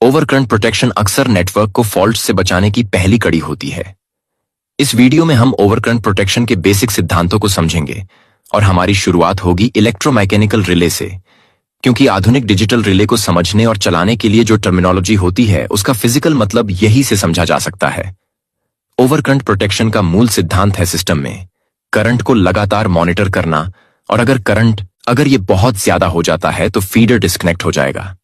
Overcurrent protection अक्सर network को fault से बचाने की पहली कड़ी होती है। इस वीडियो में हम ओवरकरंट प्रोटेक्शन के बेसिक सिद्धांतों को समझेंगे और हमारी शुरुआत होगी इलेक्ट्रोमैकेनिकल रिले से, क्योंकि आधुनिक डिजिटल रिले को समझने और चलाने के लिए जो टर्मिनोलॉजी होती है उसका फिजिकल मतलब यही से समझा जा सकता है। ओवरकरंट प्रोटेक्शन का मूल सिद्धांत है सिस्टम में करंट को लगातार मॉनिटर करना, और अगर ये बहुत ज्यादा हो जाता है तो फीडर डिस्कनेक्ट हो जाएगा।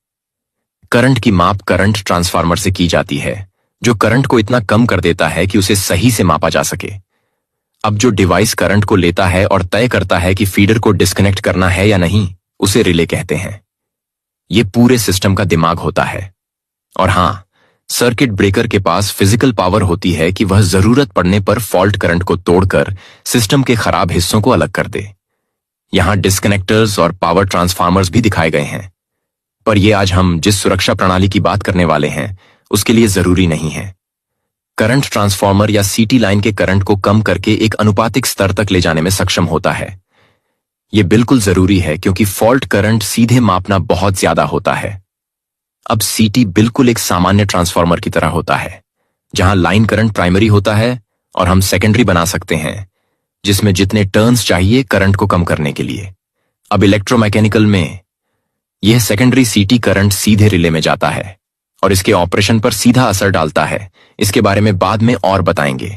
करंट की माप करंट ट्रांसफार्मर से की जाती है, जो करंट को इतना कम कर देता है कि उसे सही से मापा जा सके। अब जो डिवाइस करंट को लेता है और तय करता है कि फीडर को डिस्कनेक्ट करना है या नहीं, उसे रिले कहते हैं। ये पूरे सिस्टम का दिमाग होता है। और हाँ, सर्किट ब्रेकर के पास फिजिकल पावर होती है कि वह जरूरत पड़ने पर फॉल्ट करंट को तोड़कर सिस्टम के खराब हिस्सों को अलग कर दे। यहां डिस्कनेक्टर्स और पावर ट्रांसफार्मर्स भी दिखाए गए हैं, पर यह आज हम जिस सुरक्षा प्रणाली की बात करने वाले हैं उसके लिए जरूरी नहीं है। करंट ट्रांसफार्मर या सीटी लाइन के करंट को कम करके एक अनुपातिक स्तर तक ले जाने में सक्षम होता है। यह बिल्कुल जरूरी है क्योंकि फॉल्ट करंट सीधे मापना बहुत ज्यादा होता है। अब सीटी बिल्कुल एक सामान्य ट्रांसफार्मर की तरह होता है, जहां लाइन करंट प्राइमरी होता है और हम सेकेंडरी बना सकते हैं, जिसमें जितने टर्न्स चाहिए करंट को कम करने के लिए। अब इलेक्ट्रोमैकेनिकल में यह सेकेंडरी सीटी करंट सीधे रिले में जाता है और इसके ऑपरेशन पर सीधा असर डालता है। इसके बारे में बाद में और बताएंगे।